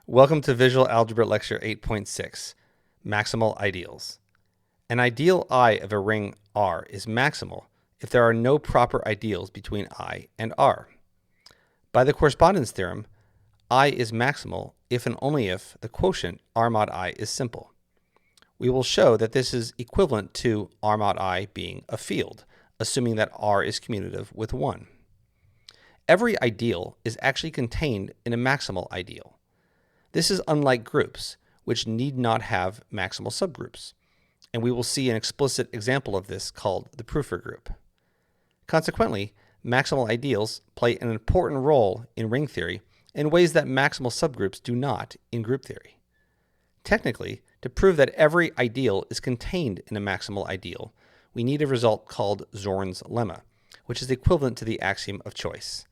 Welcome to Visual Algebra Lecture 8.6, Maximal Ideals. An ideal I of a ring R is maximal if there are no proper ideals between I and R. By the correspondence theorem, I is maximal if and only if the quotient R mod I is simple. We will show that this is equivalent to R mod I being a field, assuming that R is commutative with 1. Every ideal is actually contained in a maximal ideal. This is unlike groups, which need not have maximal subgroups, and we will see an explicit example of this called the Prüfer group. Consequently, maximal ideals play an important role in ring theory in ways that maximal subgroups do not in group theory. Technically, to prove that every ideal is contained in a maximal ideal, we need a result called Zorn's lemma, which is equivalent to the axiom of choice.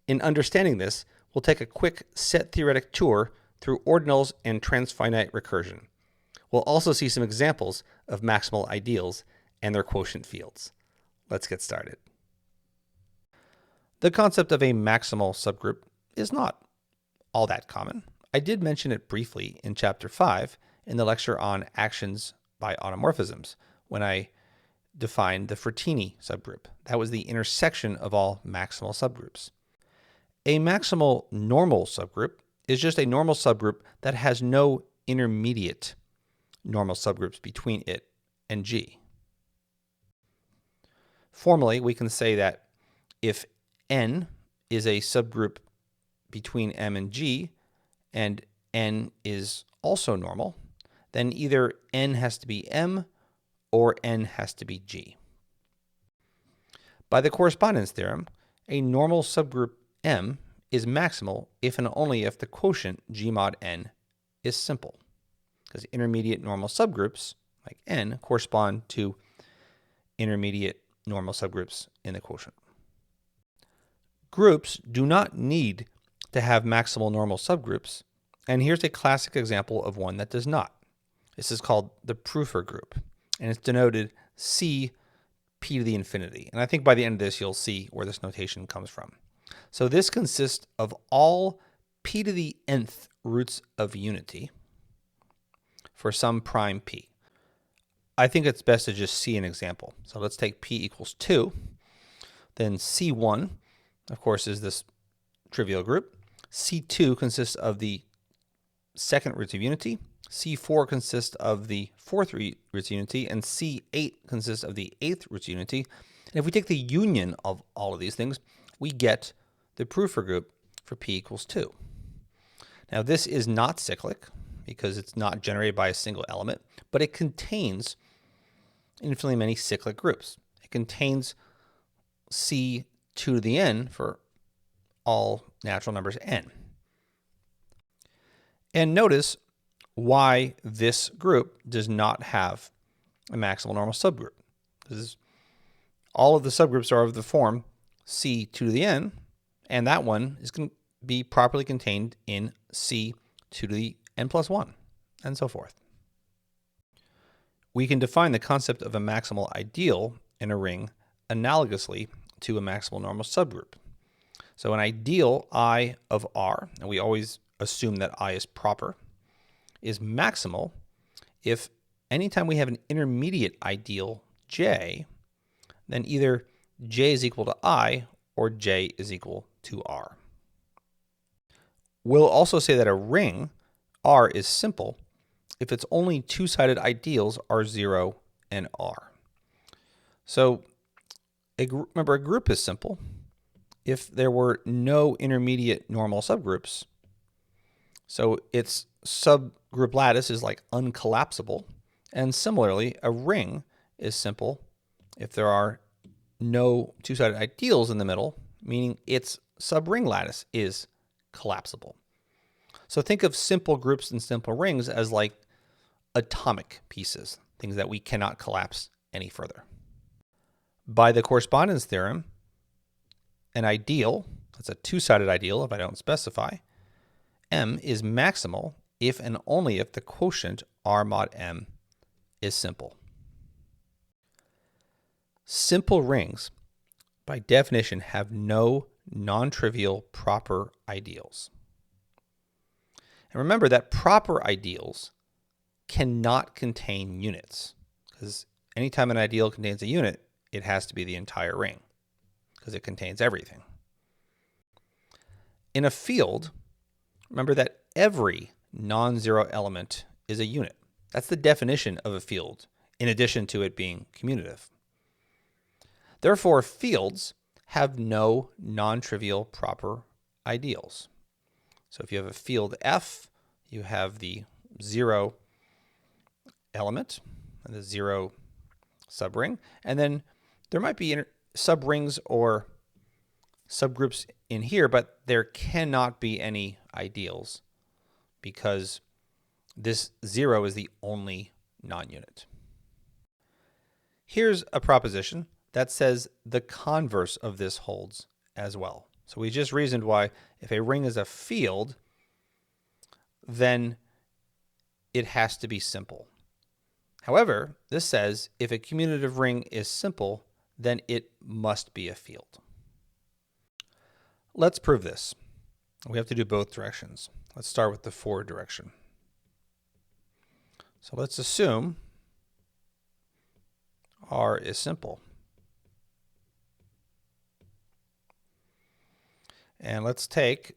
In understanding this, we'll take a quick set-theoretic tour through ordinals and transfinite recursion. We'll also see some examples of maximal ideals and their quotient fields. Let's get started. The concept of a maximal subgroup is not all that common. I did mention it briefly in Chapter 5 in the lecture on actions by automorphisms when I defined the Frattini subgroup. That was the intersection of all maximal subgroups. A maximal normal subgroup is just a normal subgroup that has no intermediate normal subgroups between it and G. Formally, we can say that if N is a subgroup between M and G, and N is also normal, then either N has to be M or N has to be G. By the correspondence theorem, a normal subgroup M is maximal if and only if the quotient G mod N is simple, because intermediate normal subgroups, like N, correspond to intermediate normal subgroups in the quotient. Groups do not need to have maximal normal subgroups, and here's a classic example of one that does not. This is called the Prüfer group, and it's denoted C p to the infinity. And I think by the end of this, you'll see where this notation comes from. So this consists of all p to the nth roots of unity for some prime p. I think it's best to just see an example. So let's take p equals 2. Then C1, of course, is this trivial group. C2 consists of the second roots of unity. C4 consists of the fourth roots of unity. And C8 consists of the eighth roots of unity. And if we take the union of all of these things, we get the Prüfer group for p equals 2. Now this is not cyclic because it's not generated by a single element, but it contains infinitely many cyclic groups. It contains C2 to the n for all natural numbers n. And notice why this group does not have a maximal normal subgroup. All of the subgroups are of the form C2 to the n, and that one is going to be properly contained in C2 to the n plus 1, and so forth. We can define the concept of a maximal ideal in a ring analogously to a maximal normal subgroup. So an ideal I of R, and we always assume that I is proper, is maximal if anytime we have an intermediate ideal J, then either J is equal to I or J is equal to R. We'll also say that a ring R is simple if its only two-sided ideals are 0 and R. So remember, a group is simple if there were no intermediate normal subgroups. So its subgroup lattice is like uncollapsible. And similarly, a ring is simple if there are no two-sided ideals in the middle, meaning its subring lattice is collapsible. So think of simple groups and simple rings as like atomic pieces, things that we cannot collapse any further. By the correspondence theorem, an ideal, that's a two-sided ideal if I don't specify, M is maximal if and only if the quotient R mod M is simple. Simple rings, by definition, have no non-trivial proper ideals. And remember that proper ideals cannot contain units, because anytime an ideal contains a unit, it has to be the entire ring, because it contains everything. In a field, remember that every non-zero element is a unit. That's the definition of a field, in addition to it being commutative. Therefore, fields have no non-trivial proper ideals. So if you have a field F, you have the 0 element and the 0 subring, and then there might be subrings or subgroups in here, but there cannot be any ideals because this 0 is the only non-unit. Here's a proposition that says the converse of this holds as well. So we just reasoned why if a ring is a field, then it has to be simple. However, this says if a commutative ring is simple, then it must be a field. Let's prove this. We have to do both directions. Let's start with the forward direction. So let's assume R is simple. And let's take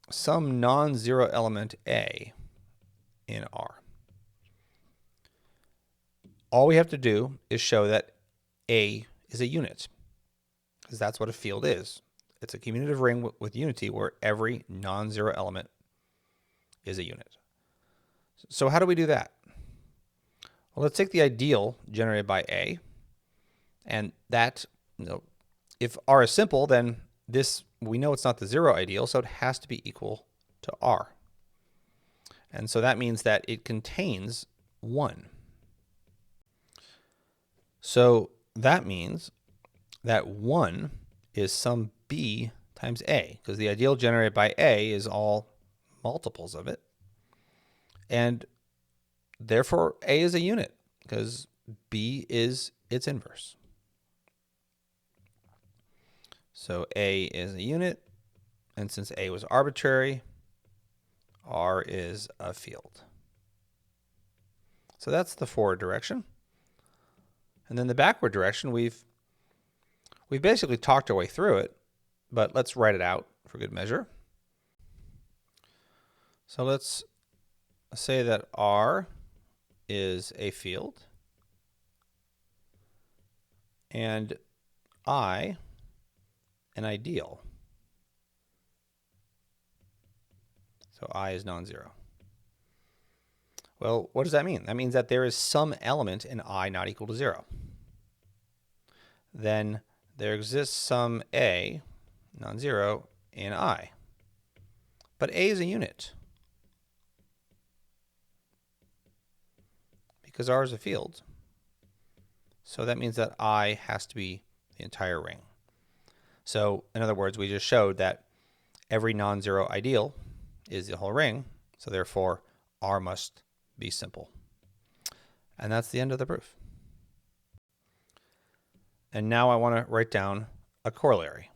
some non-zero element A in R. All we have to do is show that A is a unit, because that's what a field is. It's a commutative ring with unity where every non-zero element is a unit. So how do we do that? Well, let's take the ideal generated by A, and that, if R is simple, then this, we know it's not the 0 ideal, so it has to be equal to R. And so that means that it contains 1. So that means that 1 is some B times A, because the ideal generated by A is all multiples of it. And therefore, A is a unit, because B is its inverse. So A is a unit, and since A was arbitrary, R is a field. So that's the forward direction. And then the backward direction, we've basically talked our way through it, but let's write it out for good measure. So let's say that R is a field and I an ideal. So I is non-zero. Well, what does that mean? That means that there is some element in I not equal to 0. Then there exists some A, non-zero, in I. But A is a unit, because R is a field. So that means that I has to be the entire ring. So in other words, we just showed that every non-zero ideal is the whole ring, so therefore R must be simple. And that's the end of the proof. And now I want to write down a corollary.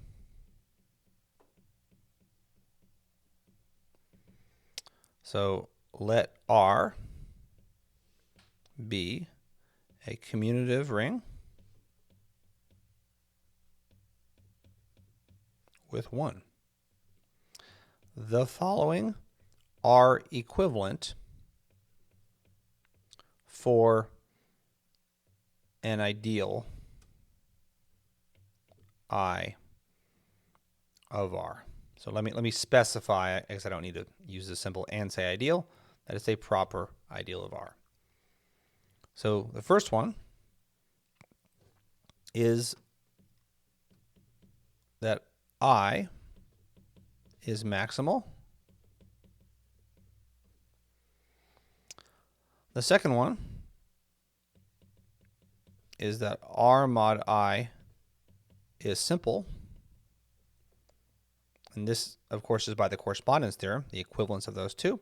So let R be a commutative ring with 1. The following are equivalent for an ideal I of R. So let me specify, because I don't need to use the symbol and say ideal, that it's a proper ideal of R. So the first one is that I is maximal. The second one is that R mod I is simple. And this, of course, is by the correspondence theorem, the equivalence of those two.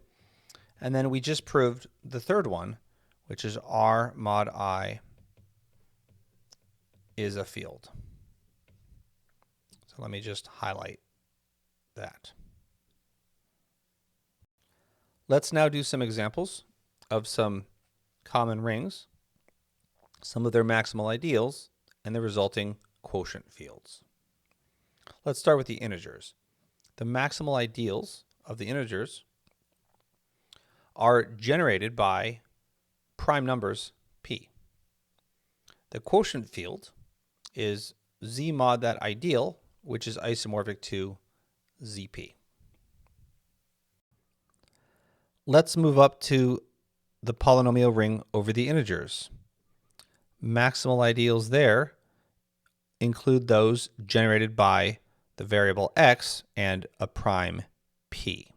And then we just proved the third one, which is R mod I is a field. So let me just highlight that. Let's now do some examples of some common rings, some of their maximal ideals, and the resulting quotient fields. Let's start with the integers. The maximal ideals of the integers are generated by prime numbers p. The quotient field is z mod that ideal, which is isomorphic to zp. Let's move up to the polynomial ring over the integers. Maximal ideals there include those generated by the variable x and a prime p.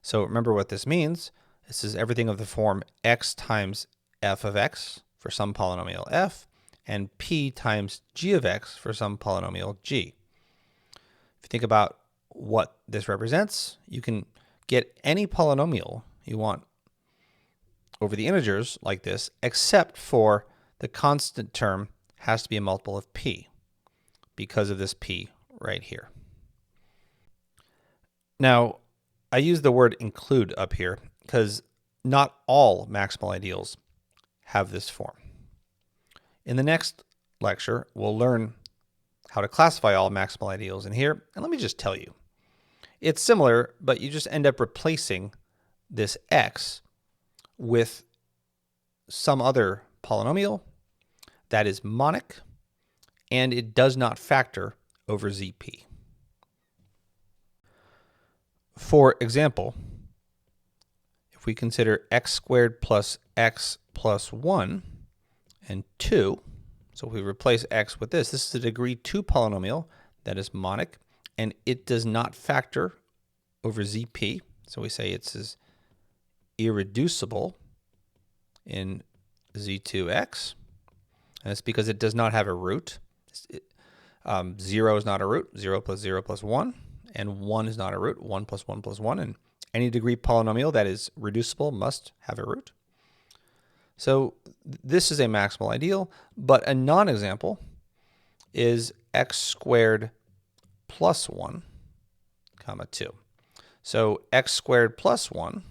So remember what this means. This is everything of the form x times f of x for some polynomial f, and p times g of x for some polynomial g. If you think about what this represents, you can get any polynomial you want over the integers like this, except for the constant term has to be a multiple of p because of this p right here. Now, I use the word include up here because not all maximal ideals have this form. In the next lecture, we'll learn how to classify all maximal ideals in here. And let me just tell you, it's similar, but you just end up replacing this x with some other polynomial that is monic, and it does not factor over zp. For example, if we consider x squared plus x plus 1 and 2, so if we replace x with this is a degree 2 polynomial that is monic, and it does not factor over zp. So we say it's irreducible in z2x, and it's because it does not have a root. 0 is not a root, 0 plus 0 plus 1, and 1 is not a root, 1 plus 1 plus 1, and any degree polynomial that is reducible must have a root. So this is a maximal ideal, but a non-example is x squared plus 1, comma 2. So x squared plus 1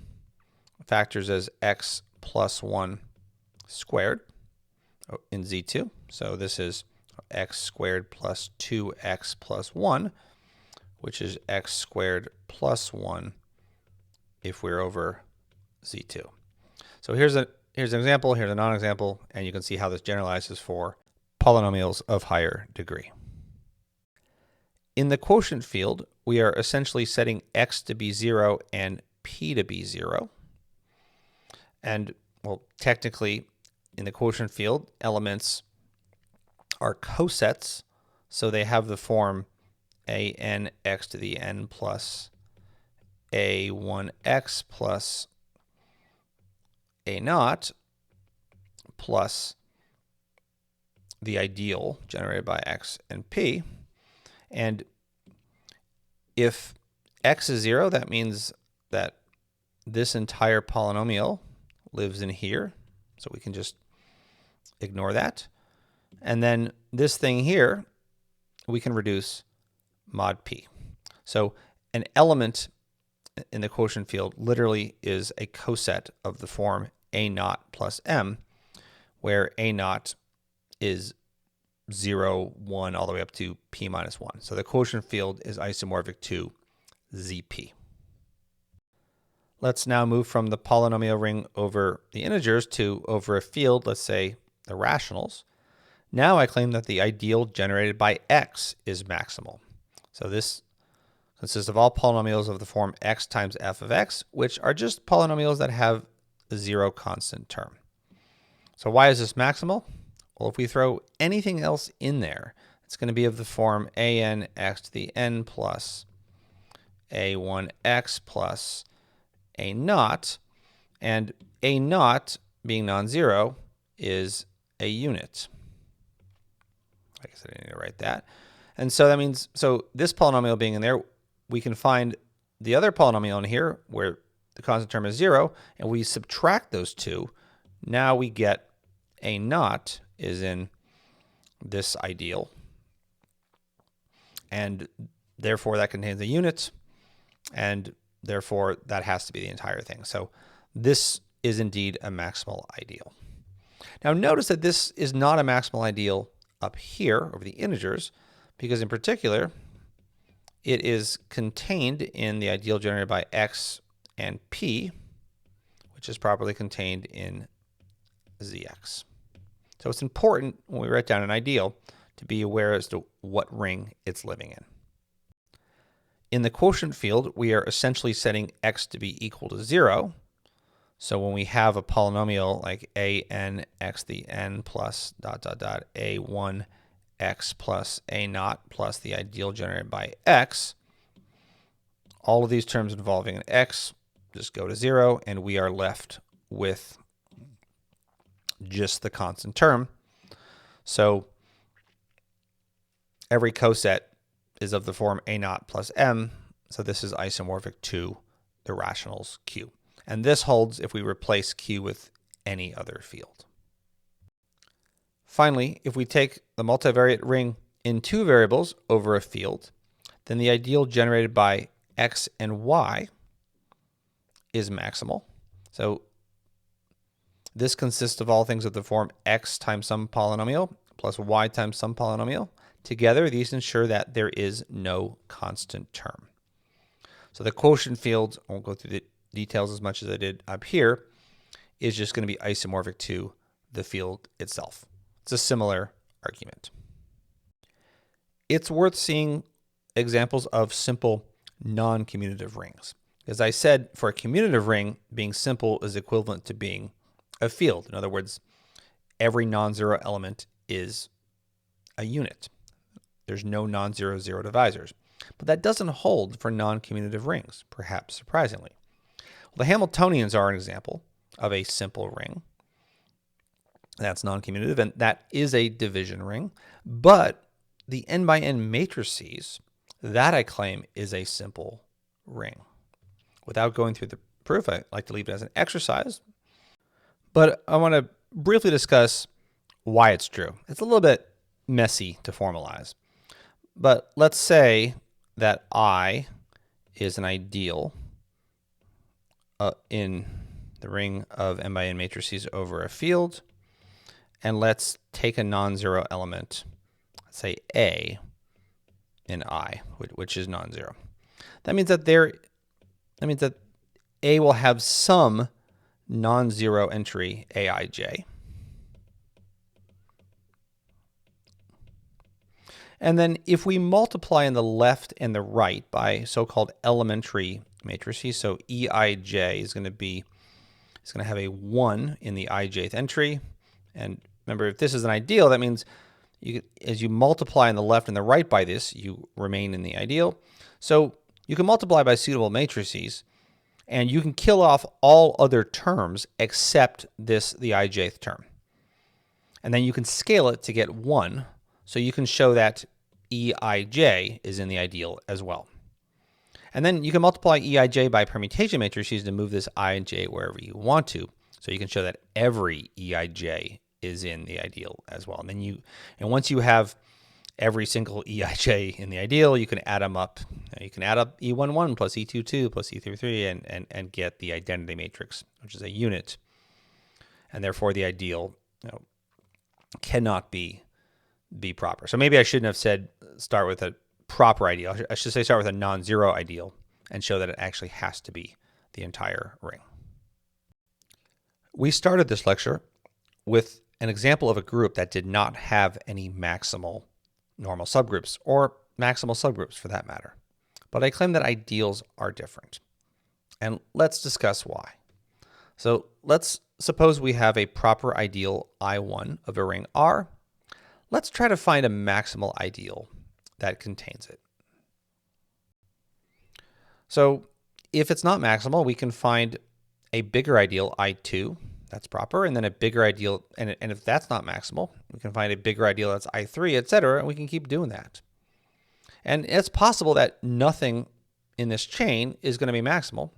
factors as x plus 1 squared in z2. So this is x squared plus 2x plus 1, which is x squared plus 1 if we're over z2. So here's an example, here's a non-example, and you can see how this generalizes for polynomials of higher degree. In the quotient field, we are essentially setting x to be 0 and p to be 0. And, well, technically, in the quotient field, elements are cosets, so they have the form a n x to the n plus a1x plus a naught plus the ideal generated by x and p. And if x is 0, that means that this entire polynomial lives in here, so we can just ignore that. And then this thing here, we can reduce mod p. So an element in the quotient field literally is a coset of the form a naught plus m, where a naught is 0, 1, all the way up to p minus 1. So the quotient field is isomorphic to zp. Let's now move from the polynomial ring over the integers to over a field, let's say the rationals. Now I claim that the ideal generated by x is maximal. So this consists of all polynomials of the form x times f of x, which are just polynomials that have a 0 constant term. So why is this maximal? Well, if we throw anything else in there, it's going to be of the form a n x to the n plus a1x plus a naught, and a naught being non-zero is a unit. I guess I didn't need to write that. And so that means, so this polynomial being in there, we can find the other polynomial in here where the constant term is 0, and we subtract those two. Now we get a naught is in this ideal, and therefore that contains a unit, and therefore that has to be the entire thing. So this is indeed a maximal ideal. Now notice that this is not a maximal ideal up here over the integers, because in particular, it is contained in the ideal generated by x and p, which is properly contained in zx. So it's important when we write down an ideal to be aware as to what ring it's living in. In the quotient field, we are essentially setting x to be equal to 0. So when we have a polynomial like a n x the n plus a1 x plus a naught plus the ideal generated by x, all of these terms involving an x just go to 0, and we are left with just the constant term. So every coset is of the form a naught plus m, so this is isomorphic to the rationals q. And this holds if we replace q with any other field. Finally, if we take the multivariate ring in two variables over a field, then the ideal generated by x and y is maximal. So this consists of all things of the form x times some polynomial plus y times some polynomial. Together, these ensure that there is no constant term. So the quotient field, I won't go through the details as much as I did up here, is just going to be isomorphic to the field itself. It's a similar argument. It's worth seeing examples of simple non-commutative rings. As I said, for a commutative ring, being simple is equivalent to being a field. In other words, every non-zero element is a unit. There's no non-zero zero divisors. But that doesn't hold for non-commutative rings, perhaps surprisingly. Well, the Hamiltonians are an example of a simple ring. That's non-commutative, and that is a division ring. But the n by n matrices, that I claim is a simple ring. Without going through the proof, I like to leave it as an exercise. But I want to briefly discuss why it's true. It's a little bit messy to formalize. But let's say that I is an ideal in the ring of n by n matrices over a field. And let's take a non-zero element, let's say a in I, which is non-zero. That means that A will have some non-zero entry aij. And then if we multiply on the left and the right by so-called elementary matrices, so eij is going to have a 1 in the ijth entry. And remember, if this is an ideal, that means as you multiply on the left and the right by this, you remain in the ideal. So you can multiply by suitable matrices, and you can kill off all other terms except the ijth term. And then you can scale it to get 1, so you can show that eij is in the ideal as well. And then you can multiply eij by permutation matrices to move this ij wherever you want to, so you can show that every eij is in the ideal as well. And then once you have every single eij in the ideal, you can add them up. You can add up e11 plus e22 plus e33 and get the identity matrix, which is a unit. And therefore the ideal cannot be proper. So maybe I shouldn't have said start with a proper ideal. I should say start with a non-zero ideal and show that it actually has to be the entire ring. We started this lecture with an example of a group that did not have any maximal normal subgroups, or maximal subgroups for that matter. But I claim that ideals are different. And let's discuss why. So let's suppose we have a proper ideal I1 of a ring R. Let's try to find a maximal ideal that contains it. So if it's not maximal, we can find a bigger ideal I2 that's proper, and then a bigger ideal, and if that's not maximal, we can find a bigger ideal that's I3, etc., and we can keep doing that. And it's possible that nothing in this chain is going to be maximal,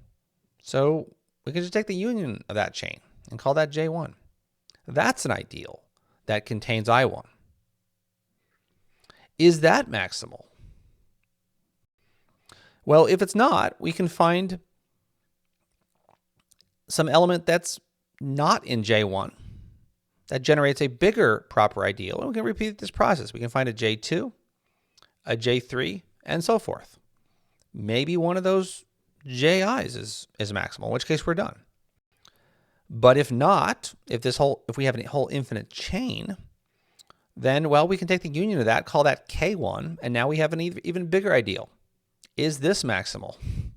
so we can just take the union of that chain and call that J1. That's an ideal that contains I1. Is that maximal? Well, if it's not, we can find some element that's not in J1 that generates a bigger proper ideal. And we can repeat this process. We can find a J2, a J3, and so forth. Maybe one of those JIs is maximal, in which case we're done. But if not, if we have a whole infinite chain, then, well, we can take the union of that, call that K1, and now we have an even bigger ideal. Is this maximal? You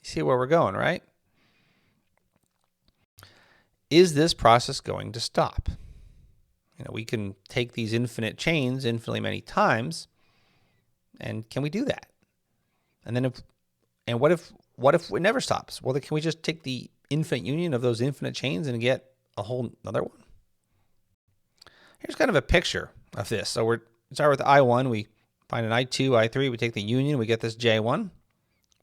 see where we're going, right? Is this process going to stop? We can take these infinite chains infinitely many times, and can we do that? And then what if it never stops? Well, then can we just take the infinite union of those infinite chains and get a whole another one? Here's kind of a picture of this. So we start with I1, we find an I2, I3, we take the union, we get this J1.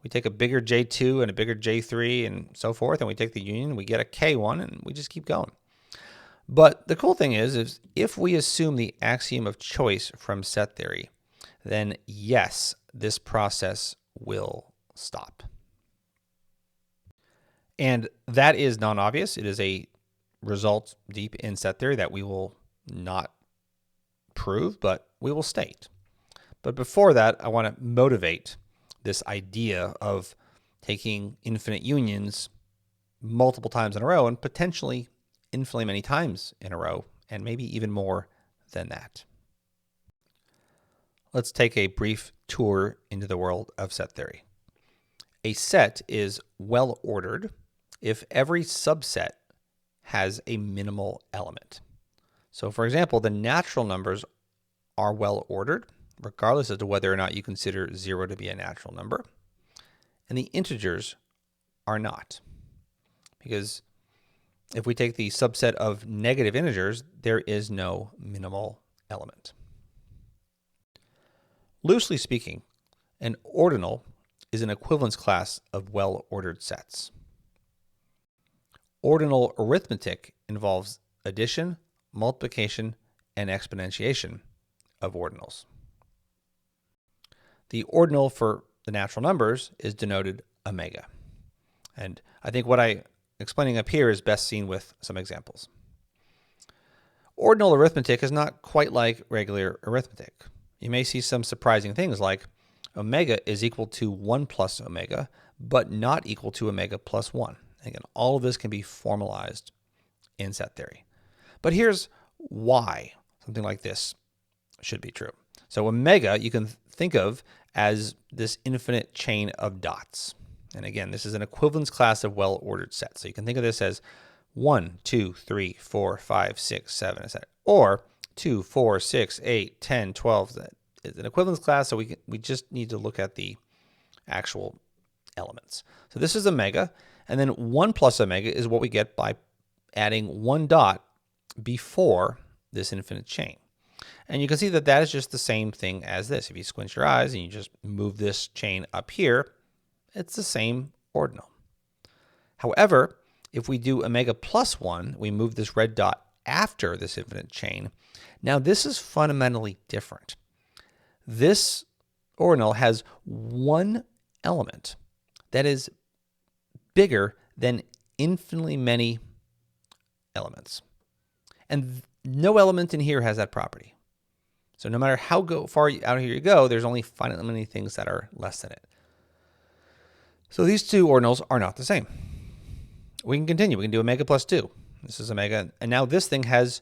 We take a bigger J2 and a bigger J3 and so forth, and we take the union, we get a K1, and we just keep going. But the cool thing is if we assume the axiom of choice from set theory, then yes, this process will stop. And that is non-obvious. It is a result deep in set theory that we will not prove, but we will state. But before that, I want to motivate this idea of taking infinite unions multiple times in a row and potentially infinitely many times in a row, and maybe even more than that. Let's take a brief tour into the world of set theory. A set is well ordered if every subset has a minimal element. So for example, the natural numbers are well ordered, regardless as to whether or not you consider 0 to be a natural number. And the integers are not. Because if we take the subset of negative integers, there is no minimal element. Loosely speaking, an ordinal is an equivalence class of well-ordered sets. Ordinal arithmetic involves addition, multiplication, and exponentiation of ordinals. The ordinal for the natural numbers is denoted omega. And I think what I'm explaining up here is best seen with some examples. Ordinal arithmetic is not quite like regular arithmetic. You may see some surprising things like omega is equal to 1 plus omega, but not equal to omega plus 1. Again, all of this can be formalized in set theory. But here's why something like this should be true. So omega you can think of as this infinite chain of dots. And again, this is an equivalence class of well-ordered sets. So you can think of this as 1, 2, 3, 4, 5, 6, 7, etc. Or 2, 4, 6, 8, 10, 12. It's an equivalence class, so we just need to look at the actual elements. So this is omega, and then 1 plus omega is what we get by adding one dot before this infinite chain. And you can see that that is just the same thing as this. If you squint your eyes and you just move this chain up here, it's the same ordinal. However, if we do omega plus 1, we move this red dot after this infinite chain. Now this is fundamentally different. This ordinal has one element that is bigger than infinitely many elements. And no element in here has that property. So no matter how far out here you go, there's only finitely many things that are less than it. So these two ordinals are not the same. We can continue. We can do omega plus 2. This is omega. And now this thing has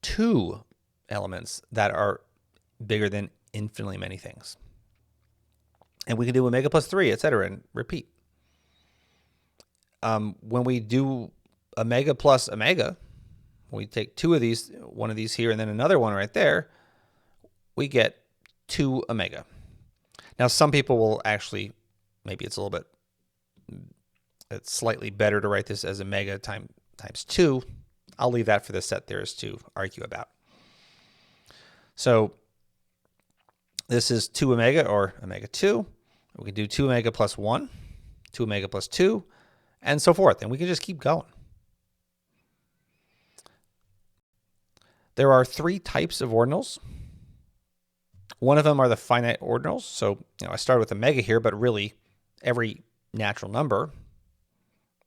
two elements that are bigger than infinitely many things. And we can do omega plus 3, etc., and repeat. When we do omega plus omega, we take two of these, one of these here, and then another one right there, we get 2 omega. Now, some people will actually, maybe it's a little bit, it's slightly better to write this as omega times 2. I'll leave that for the set theorists to argue about. So this is 2 omega or omega 2. We can do 2 omega plus 1, 2 omega plus 2, and so forth. And we can just keep going. There are 3 types of ordinals. One of them are the finite ordinals. So I started with omega here, but really every natural number,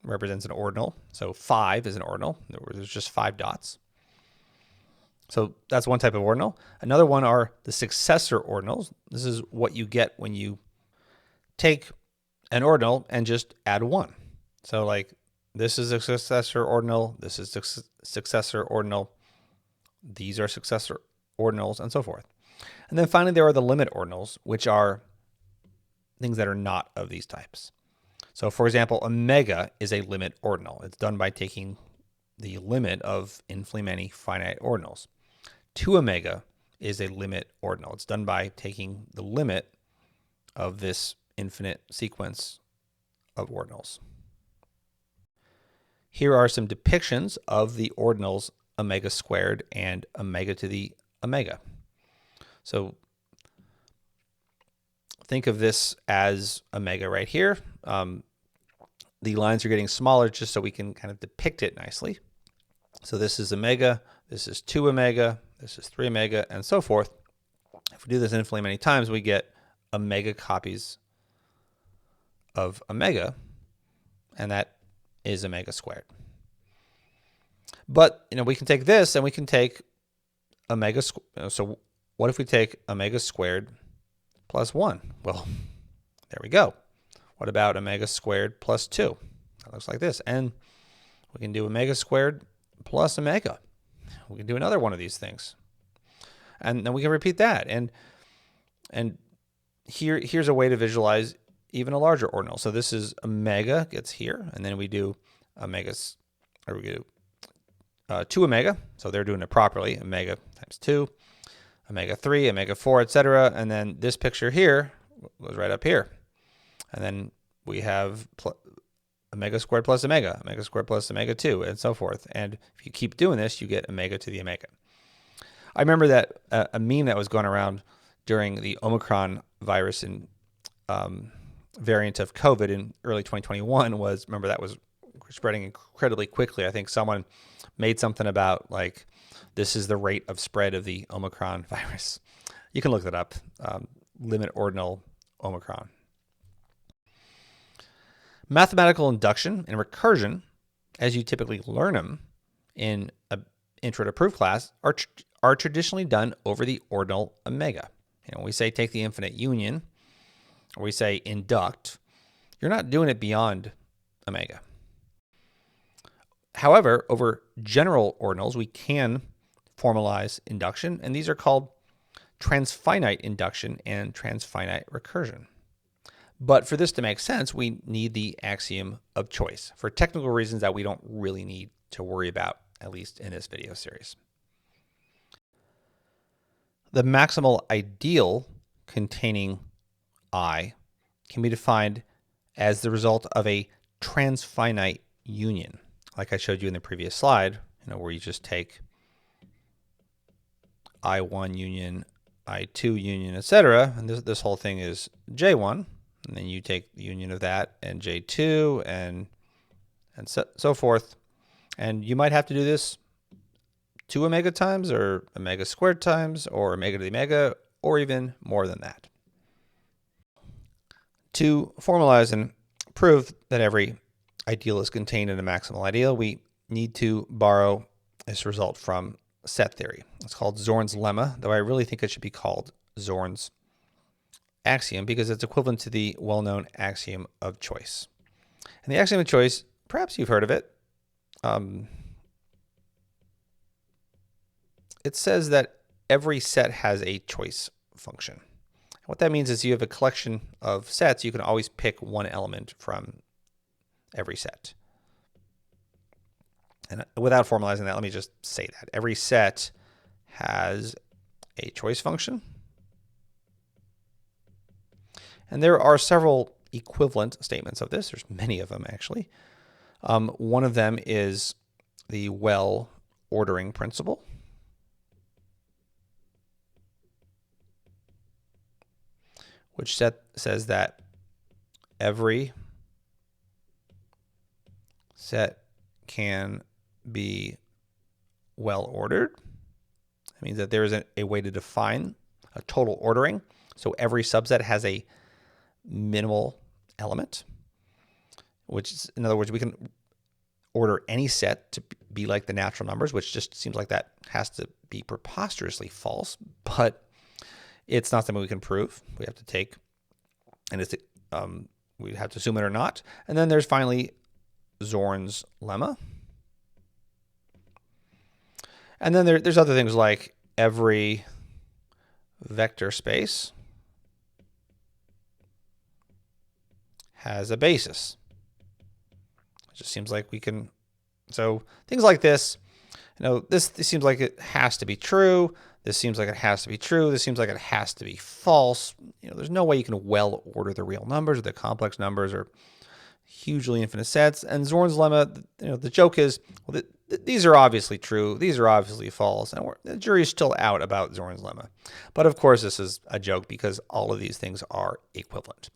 represents an ordinal. So 5 is an ordinal. There's just 5 dots. So that's one type of ordinal. Another one are the successor ordinals. This is what you get when you take an ordinal and just add 1. So like this is a successor ordinal, this is successor ordinal, these are successor ordinals, and so forth. And then finally there are the limit ordinals, which are things that are not of these types. So for example, omega is a limit ordinal. It's done by taking the limit of infinitely many finite ordinals. 2 omega is a limit ordinal. It's done by taking the limit of this infinite sequence of ordinals. Here are some depictions of the ordinals omega squared and omega to the omega. So think of this as omega right here. The lines are getting smaller just so we can kind of depict it nicely. So this is omega, this is 2 omega, this is 3 omega, and so forth. If we do this infinitely many times, we get omega copies of omega, and that is omega squared. But we can take this and we can take omega. So what if we take omega squared plus 1? Well, there we go. What about omega squared plus 2? That looks like this. And we can do omega squared plus omega. We can do another one of these things. And then we can repeat that. And here's a way to visualize even a larger ordinal. So this is omega gets here, and then we do omegas, or we do 2 omega. So they're doing it properly. Omega times 2, omega 3, omega 4, etc. And then this picture here goes right up here. And then we have omega squared plus omega squared plus omega 2, and so forth. And if you keep doing this, you get omega to the omega. I remember that a meme that was going around during the Omicron virus and variant of COVID in early 2021 was, remember that was spreading incredibly quickly. I think someone made something about like, this is the rate of spread of the Omicron virus. You can look that up, limit ordinal Omicron. Mathematical induction and recursion, as you typically learn them in an intro to proof class, are traditionally done over the ordinal omega. When we say take the infinite union, or we say induct, you're not doing it beyond omega. However, over general ordinals, we can formalize induction, and these are called transfinite induction and transfinite recursion. But for this to make sense, we need the axiom of choice for technical reasons that we don't really need to worry about, at least in this video series. The maximal ideal containing I can be defined as the result of a transfinite union, like I showed you in the previous slide, where you just take I1 union, I2 union, etc. And this whole thing is J1. And then you take the union of that and J2 and so forth. And you might have to do this 2 omega times, or omega squared times, or omega to the omega, or even more than that. To formalize and prove that every ideal is contained in a maximal ideal, we need to borrow this result from set theory. It's called Zorn's lemma, though I really think it should be called Zorn's axiom because it's equivalent to the well-known axiom of choice. And the axiom of choice, perhaps you've heard of it. It says that every set has a choice function. What that means is you have a collection of sets, you can always pick one element from every set. And without formalizing that, let me just say that. Every set has a choice function. And there are several equivalent statements of this. There's many of them, actually. One of them is the well ordering principle. Which says that every set can be well ordered. That means that there is a way to define a total ordering. So every subset has a minimal element, which is, in other words, we can order any set to be like the natural numbers, which just seems like that has to be preposterously false, but it's not something we can prove. We have to take, and it's we have to assume it or not. And then there's finally Zorn's lemma. And then there's other things like every vector space has a basis. It just seems like we can, so things like this, this seems like it has to be true. This seems like it has to be true. This seems like it has to be false. There's no way you can well order the real numbers or the complex numbers or hugely infinite sets. And Zorn's lemma, the joke is, well, these are obviously true. These are obviously false. And the jury's still out about Zorn's lemma. But of course, this is a joke because all of these things are equivalent.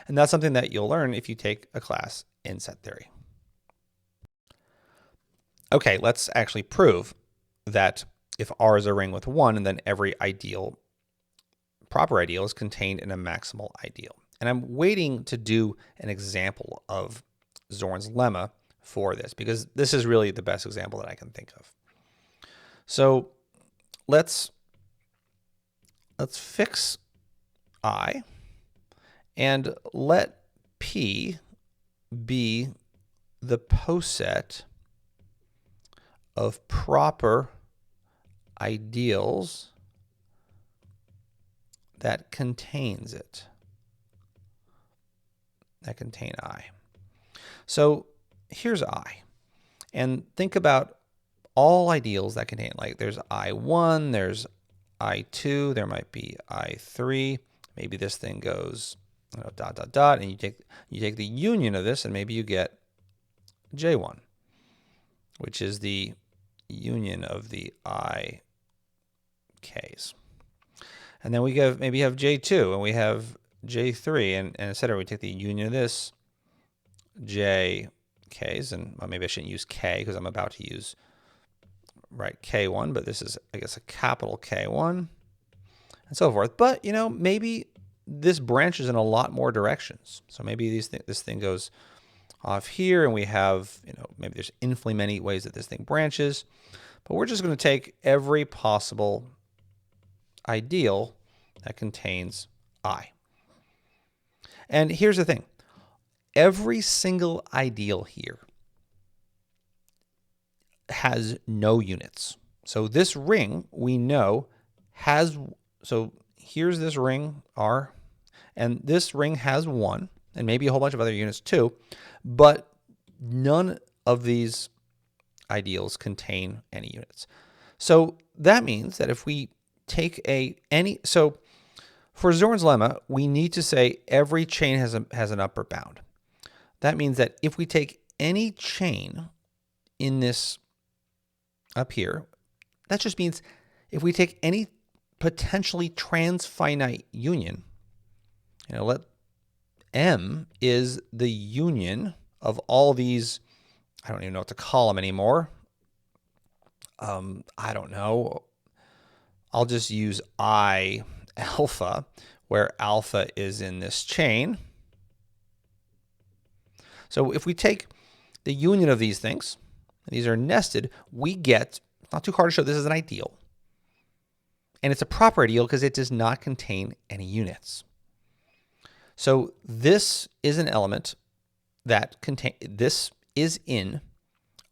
And that's something that you'll learn if you take a class in set theory. Okay, let's actually prove that if R is a ring with 1, and then every proper ideal is contained in a maximal ideal. And I'm waiting to do an example of Zorn's lemma for this, because this is really the best example that I can think of. So let's fix I and let P be the poset of proper ideals that contains it, that contain I. So here's I, and think about all ideals that contain, like there's I1, there's I2, there might be I3, maybe this thing goes dot dot dot, and you take the union of this, and maybe you get J1, which is the union of the IKs. And then we maybe have J2, and we have J3, and et cetera. We take the union of this JKs, and well, maybe I shouldn't use K because I'm about to use K1, but this is, I guess, a capital K1, and so forth. But maybe this branches in a lot more directions. So maybe this thing goes off here, and we have maybe there's infinitely many ways that this thing branches. But we're just going to take every possible ideal that contains I. And here's the thing. Every single ideal here has no units. So this ring, we know, so here's this ring R, and this ring has 1, and maybe a whole bunch of other units too, but none of these ideals contain any units. So that means that if we take so for Zorn's lemma, we need to say every chain has an upper bound. That means that if we take any chain in this up here, that just means if we take any potentially transfinite union, let M is the union of all these, I don't even know what to call them anymore. I don't know. I'll just use I alpha, where alpha is in this chain. So if we take the union of these things, and these are nested, we get, it's not too hard to show this is an ideal. And it's a proper ideal because it does not contain any units. So this is an element that this is in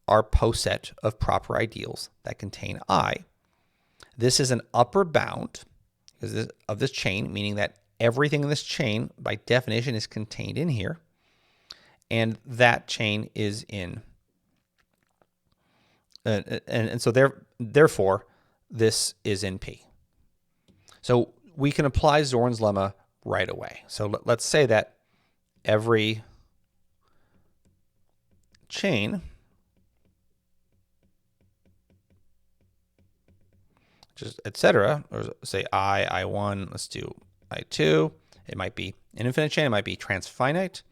our poset of proper ideals that contain I. This is an upper bound of this chain, meaning that everything in this chain, by definition, is contained in here. And that chain is in, and so therefore, this is in P. So we can apply Zorn's lemma right away. So let's say that every chain just etc. Or say I1, let's do I2. It might be an infinite chain, it might be transfinite,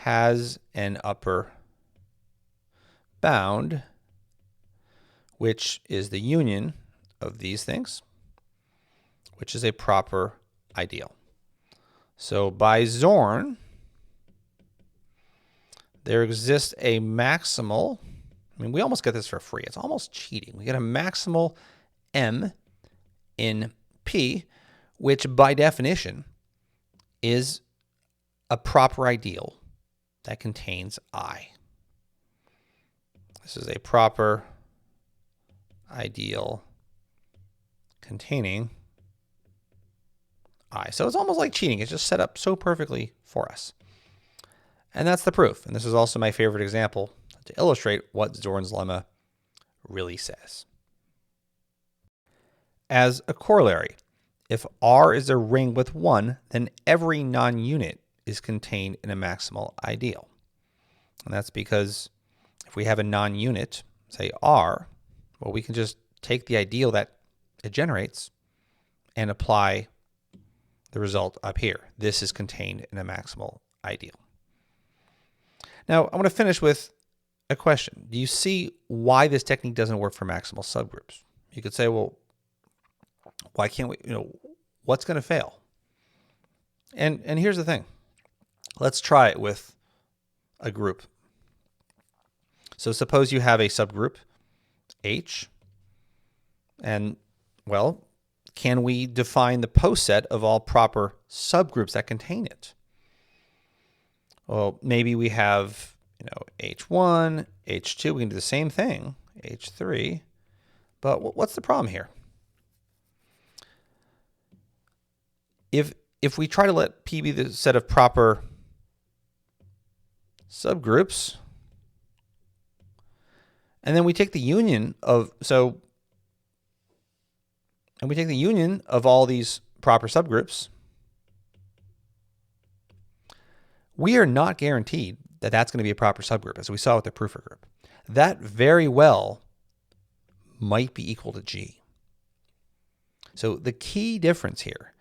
has an upper bound, which is the union of these things, which is a proper ideal. So by Zorn, there exists a maximal, I mean, we almost get this for free. It's almost cheating. We get a maximal M in P, which by definition is a proper ideal that contains I. This is a proper ideal containing I. So it's almost like cheating. It's just set up so perfectly for us. And that's the proof. And this is also my favorite example to illustrate what Zorn's lemma really says. As a corollary, if R is a ring with 1, then every non-unit is contained in a maximal ideal. And that's because if we have a non-unit, say R, well, we can just take the ideal that it generates and apply the result up here. This is contained in a maximal ideal. Now, I want to finish with a question. Do you see why this technique doesn't work for maximal subgroups? You could say, well, why can't we, what's going to fail? And here's the thing. Let's try it with a group. So suppose you have a subgroup, H, and, well, can we define the poset of all proper subgroups that contain it? Well, maybe we have, H1, H2. We can do the same thing, H3. But what's the problem here? If we try to let P be the set of proper subgroups, and then we take the union of all these proper subgroups, we are not guaranteed that that's going to be a proper subgroup, as we saw with the Prüfer group. That very well might be equal to G. So the key difference here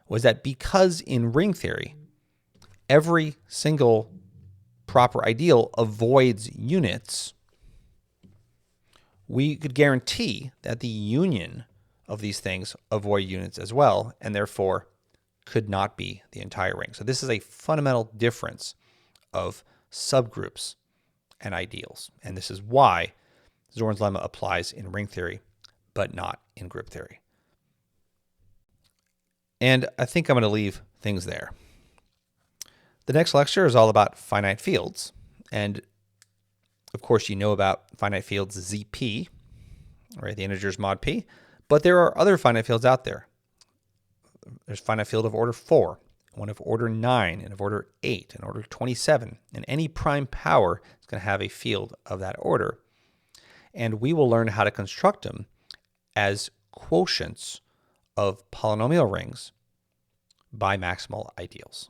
was that because in ring theory, every single proper ideal avoids units, we could guarantee that the union of these things avoid units as well, and therefore could not be the entire ring. So this is a fundamental difference of subgroups and ideals. And this is why Zorn's lemma applies in ring theory, but not in group theory. And I think I'm going to leave things there. The next lecture is all about finite fields. And of course, you know about finite fields ZP, right? The integers mod P. But there are other finite fields out there. There's finite field of order 4, one of order 9, and of order 8, and order 27. And any prime power is going to have a field of that order. And we will learn how to construct them as quotients of polynomial rings by maximal ideals.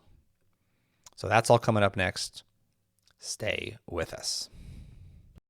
So that's all coming up next. Stay with us.